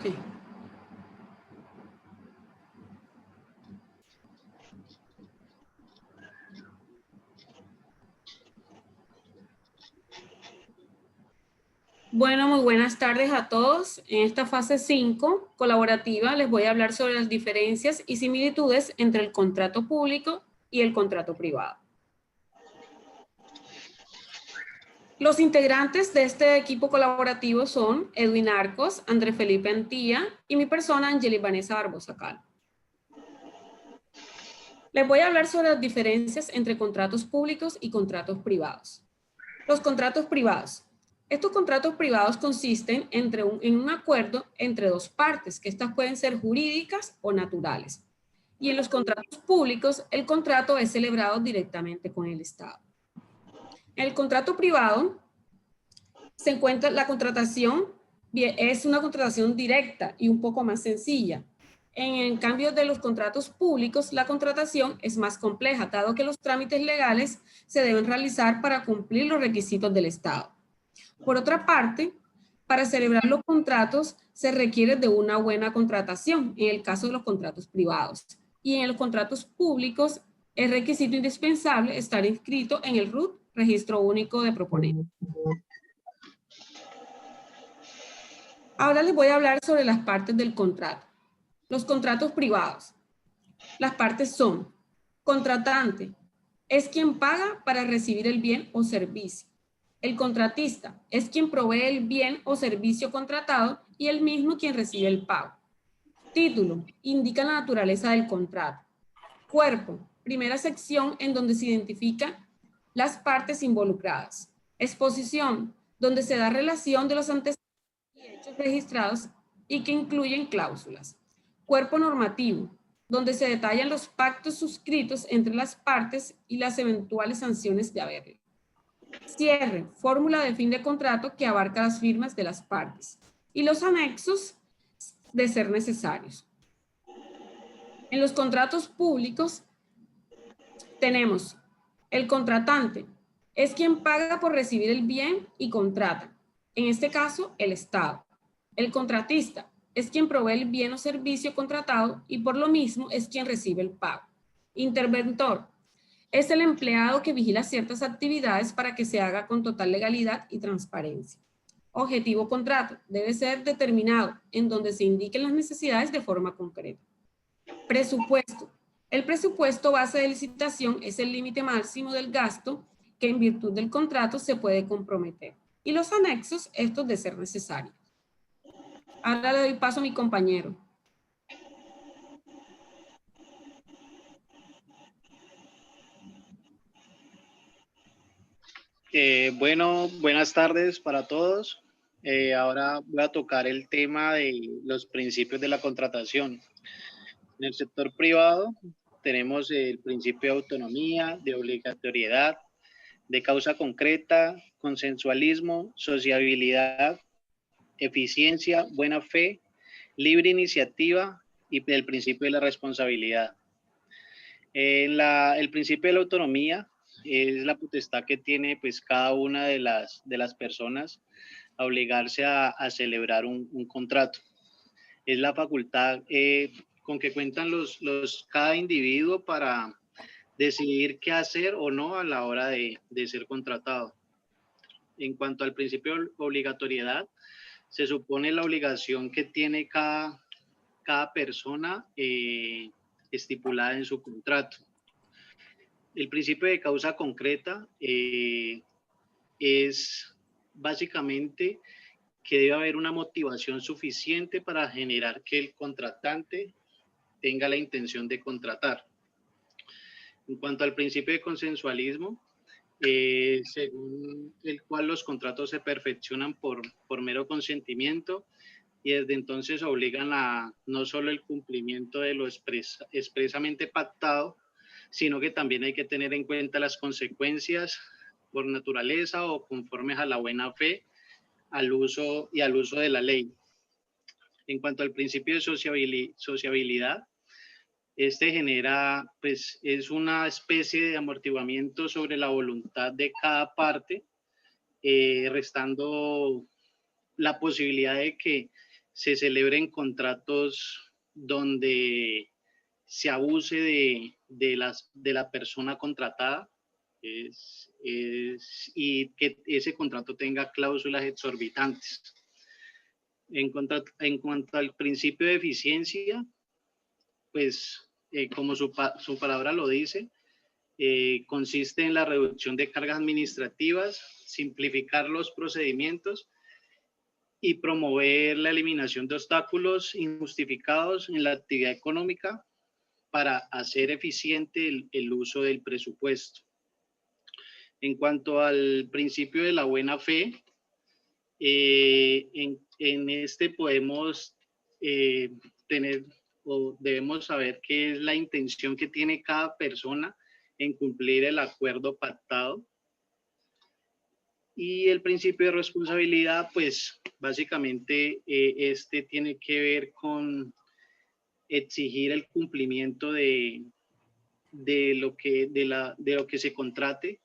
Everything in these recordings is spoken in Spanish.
Sí. Bueno, muy buenas tardes a todos. En esta fase 5 colaborativa les voy a hablar sobre las diferencias y similitudes entre el contrato público y el contrato privado. Los integrantes de este equipo colaborativo son Edwin Arcos, André Felipe Antía y mi persona, Angeli Vanessa Barbosa Cal. Les voy a hablar sobre las diferencias entre contratos públicos y contratos privados. Los contratos privados. Estos contratos privados consisten en un acuerdo entre dos partes, que estas pueden ser jurídicas o naturales. Y en los contratos públicos, el contrato es celebrado directamente con el Estado. En el contrato privado, se encuentra la contratación, es una contratación directa y un poco más sencilla. En cambio de los contratos públicos, la contratación es más compleja, dado que los trámites legales se deben realizar para cumplir los requisitos del Estado. Por otra parte, para celebrar los contratos se requiere de una buena contratación, en el caso de los contratos privados. Y en los contratos públicos es requisito indispensable estar inscrito en el RUT, Registro Único de Proponentes. Ahora les voy a hablar sobre las partes del contrato. Los contratos privados. Las partes son: contratante es quien paga para recibir el bien o servicio. El contratista es quien provee el bien o servicio contratado y el mismo quien recibe el pago. Título: indica la naturaleza del contrato. Cuerpo: primera sección en donde se identifican las partes involucradas. Exposición: donde se da relación de los antecedentes y hechos registrados y que incluyen cláusulas. Cuerpo normativo: donde se detallan los pactos suscritos entre las partes y las eventuales sanciones de haberlo. Cierre: fórmula de fin de contrato que abarca las firmas de las partes y los anexos de ser necesarios. En los contratos públicos tenemos: el contratante es quien paga por recibir el bien y contrata, en este caso el Estado. El contratista es quien provee el bien o servicio contratado y por lo mismo es quien recibe el pago. Interventor es el empleado que vigila ciertas actividades para que se haga con total legalidad y transparencia. Objetivo contrato: debe ser determinado en donde se indiquen las necesidades de forma concreta. Presupuesto: el presupuesto base de licitación es el límite máximo del gasto que en virtud del contrato se puede comprometer. Y los anexos, estos de ser necesarios. Ahora le doy paso a mi compañero. Bueno, buenas tardes para todos. Ahora voy a tocar el tema de los principios de la contratación. En el sector privado tenemos el principio de autonomía, de obligatoriedad, de causa concreta, consensualismo, sociabilidad, eficiencia, buena fe, libre iniciativa y el principio de la responsabilidad. El principio de la autonomía es la potestad que tiene pues cada una de las personas a obligarse a celebrar un contrato. Es la facultad con que cuentan cada individuo para decidir qué hacer o no a la hora de ser contratado. En cuanto al principio de obligatoriedad, se supone la obligación que tiene cada persona estipulada en su contrato. El principio de causa concreta es básicamente que debe haber una motivación suficiente para generar que el contratante tenga la intención de contratar. En cuanto al principio de consensualismo, según el cual los contratos se perfeccionan por mero consentimiento y desde entonces obligan a no solo el cumplimiento de lo expresamente pactado, sino que también hay que tener en cuenta las consecuencias por naturaleza o conformes a la buena fe al uso de la ley. En cuanto al principio de sociabilidad, este genera, pues, es una especie de amortiguamiento sobre la voluntad de cada parte, restando la posibilidad de que se celebren contratos donde se abuse de la persona contratada y que ese contrato tenga cláusulas exorbitantes. En cuanto al principio de eficiencia, pues como su palabra lo dice, consiste en la reducción de cargas administrativas, simplificar los procedimientos y promover la eliminación de obstáculos injustificados en la actividad económica para hacer eficiente el uso del presupuesto. En cuanto al principio de la buena fe, en este podemos tener o debemos saber qué es la intención que tiene cada persona en cumplir el acuerdo pactado. Y el principio de responsabilidad, pues básicamente este tiene que ver con exigir el cumplimiento de lo que se contrate,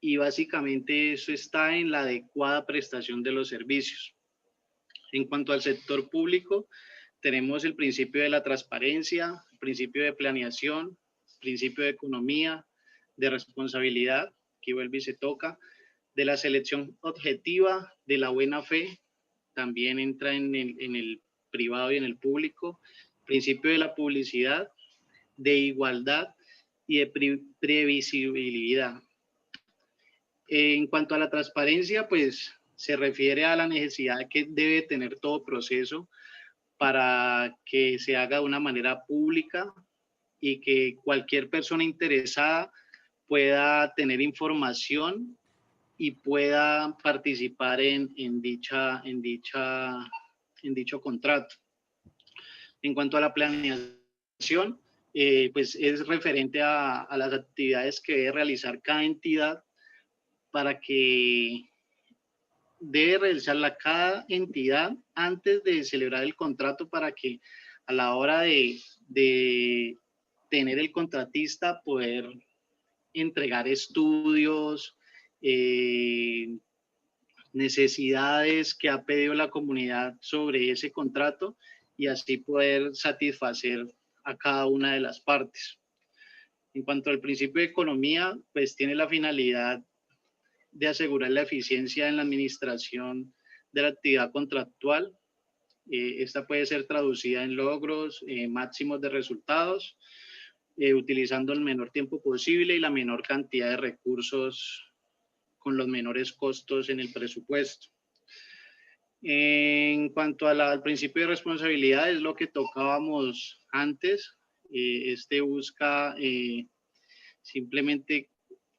y básicamente eso está en la adecuada prestación de los servicios. En cuanto al sector público, tenemos el principio de la transparencia, principio de planeación, principio de economía, de responsabilidad, que vuelve y se toca, de la selección objetiva, de la buena fe, también entra en el privado y en el público, principio de la publicidad, de igualdad y de previsibilidad. En cuanto a la transparencia, pues se refiere a la necesidad que debe tener todo proceso para que se haga de una manera pública y que cualquier persona interesada pueda tener información y pueda participar en dicho contrato. En cuanto a la planeación, pues es referente a las actividades que debe realizar cada entidad para que debe realizarla cada entidad antes de celebrar el contrato, para que a la hora de tener el contratista poder entregar estudios, necesidades que ha pedido la comunidad sobre ese contrato, y así poder satisfacer a cada una de las partes. En cuanto al principio de economía, pues tiene la finalidad de asegurar la eficiencia en la administración de la actividad contractual. Esta puede ser traducida en logros máximos de resultados, utilizando el menor tiempo posible y la menor cantidad de recursos con los menores costos en el presupuesto. En cuanto al principio de responsabilidad, es lo que tocábamos antes. Este busca simplemente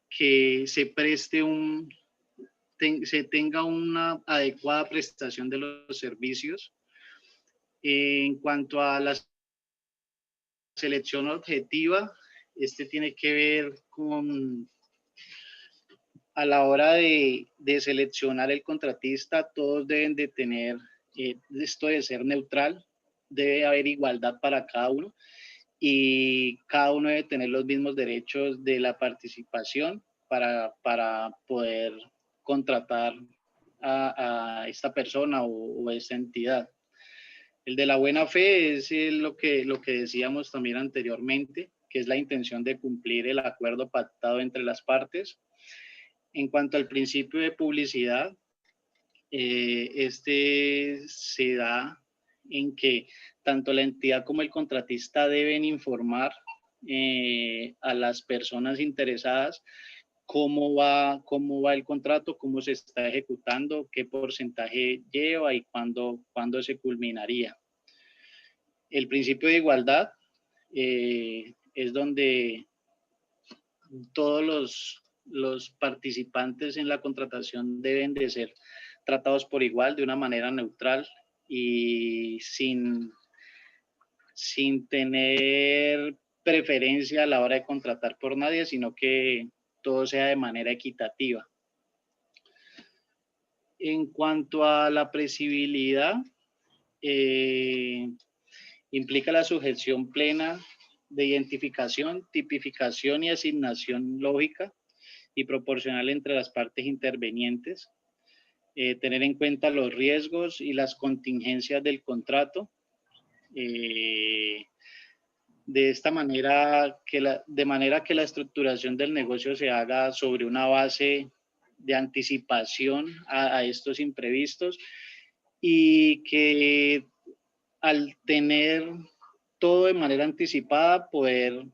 que se preste se tenga una adecuada prestación de los servicios. En cuanto a la selección objetiva, este tiene que ver con, a la hora de seleccionar el contratista, todos deben de tener, esto de ser neutral, debe haber igualdad para cada uno, y cada uno debe tener los mismos derechos de la participación para poder contratar a esta persona o a esta entidad. El de la buena fe es lo que decíamos también anteriormente, que es la intención de cumplir el acuerdo pactado entre las partes. En cuanto al principio de publicidad, este se da en que tanto la entidad como el contratista deben informar a las personas interesadas cómo va el contrato, cómo se está ejecutando, qué porcentaje lleva y cuándo se culminaría. El principio de igualdad es donde todos los participantes en la contratación deben de ser tratados por igual, de una manera neutral y sin tener preferencia a la hora de contratar por nadie, sino que todo sea de manera equitativa. En cuanto a la previsibilidad, implica la sujeción plena de identificación, tipificación y asignación lógica y proporcional entre las partes intervenientes. tener en cuenta los riesgos y las contingencias del contrato. De esta manera, de manera que la estructuración del negocio se haga sobre una base de anticipación a estos imprevistos, y que al tener todo de manera anticipada, poder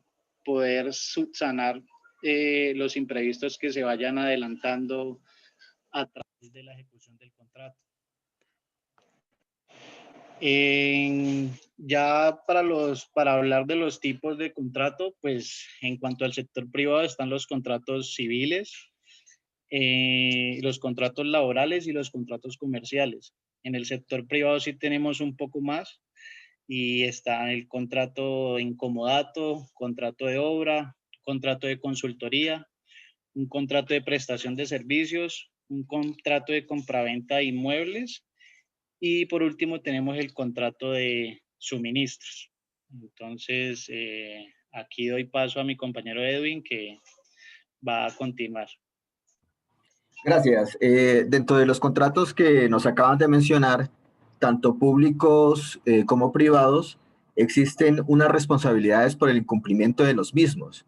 subsanar los imprevistos que se vayan adelantando a través de la ejecución del contrato. Ya para hablar de los tipos de contrato, pues en cuanto al sector privado están los contratos civiles, los contratos laborales y los contratos comerciales. En el sector privado sí tenemos un poco más, y está el contrato en comodato, contrato de obra, contrato de consultoría, un contrato de prestación de servicios, un contrato de compraventa de inmuebles, y por último tenemos el contrato de suministros. Entonces, aquí doy paso a mi compañero Edwin, que va a continuar. Gracias. Dentro de los contratos que nos acaban de mencionar, tanto públicos como privados, existen unas responsabilidades por el incumplimiento de los mismos.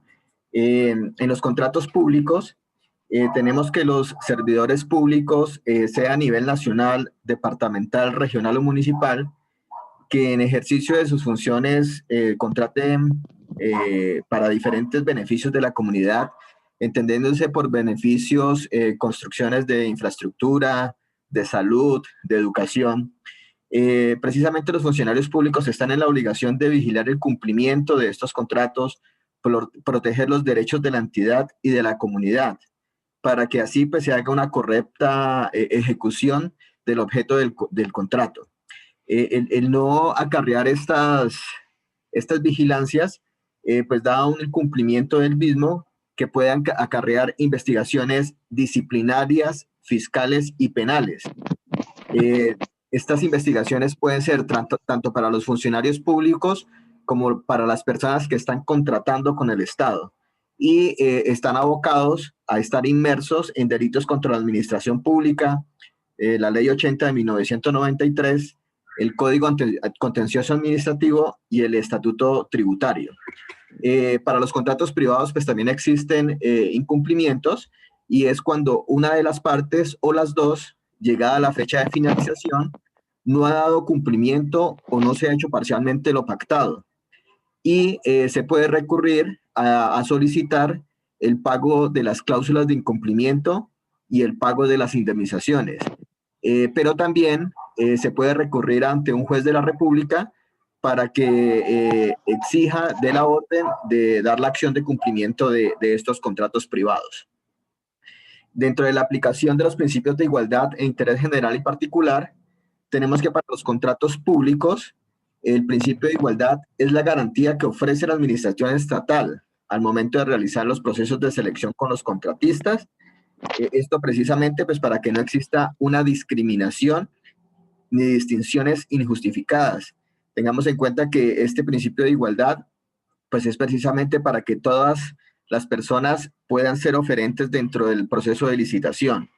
En los contratos públicos, tenemos que los servidores públicos, sea a nivel nacional, departamental, regional o municipal, que en ejercicio de sus funciones contraten para diferentes beneficios de la comunidad, entendiéndose por beneficios, construcciones de infraestructura, de salud, de educación. Precisamente los funcionarios públicos están en la obligación de vigilar el cumplimiento de estos contratos, proteger los derechos de la entidad y de la comunidad, para que así pues, se haga una correcta ejecución del objeto del contrato. El no acarrear estas vigilancias, pues da un incumplimiento del mismo que puedan acarrear investigaciones disciplinarias, fiscales y penales. Estas investigaciones pueden ser tanto para los funcionarios públicos como para las personas que están contratando con el Estado, y están abocados a estar inmersos en delitos contra la administración pública, la Ley 80 de 1993, el Código Contencioso Administrativo y el Estatuto Tributario. Para los contratos privados, pues también existen incumplimientos, y es cuando una de las partes o las dos, llegada a la fecha de finalización, no ha dado cumplimiento o no se ha hecho parcialmente lo pactado. Y se puede recurrir a solicitar el pago de las cláusulas de incumplimiento y el pago de las indemnizaciones. Pero también se puede recurrir ante un juez de la República para que exija de la orden de dar la acción de cumplimiento de estos contratos privados. Dentro de la aplicación de los principios de igualdad e interés general y particular, tenemos que para los contratos públicos, el principio de igualdad es la garantía que ofrece la administración estatal al momento de realizar los procesos de selección con los contratistas. Esto precisamente pues, para que no exista una discriminación ni distinciones injustificadas. Tengamos en cuenta que este principio de igualdad pues, es precisamente para que todas las personas puedan ser oferentes dentro del proceso de licitación,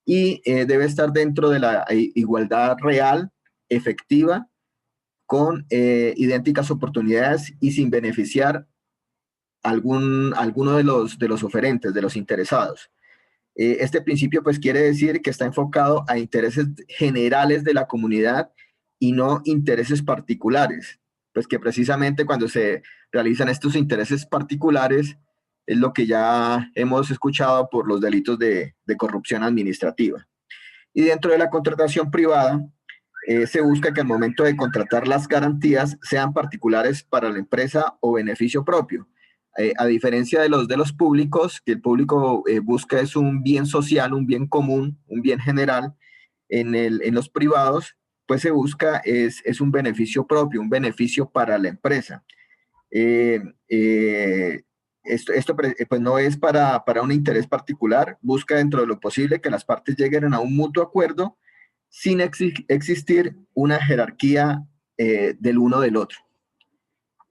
y debe estar dentro de la igualdad real, efectiva, con idénticas oportunidades y sin beneficiar alguno de los oferentes, de los interesados. Este principio pues quiere decir que está enfocado a intereses generales de la comunidad y no intereses particulares, pues que precisamente cuando se realizan estos intereses particulares es lo que ya hemos escuchado por los delitos de corrupción administrativa. Y dentro de la contratación privada, se busca que al momento de contratar las garantías sean particulares para la empresa o beneficio propio. A diferencia de los públicos, que el público busca es un bien social, un bien común, un bien general, en los privados, pues se busca es un beneficio propio, un beneficio para la empresa. Esto pues no es para un interés particular, busca dentro de lo posible que las partes lleguen a un mutuo acuerdo sin existir una jerarquía del uno del otro.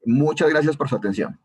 Muchas gracias por su atención.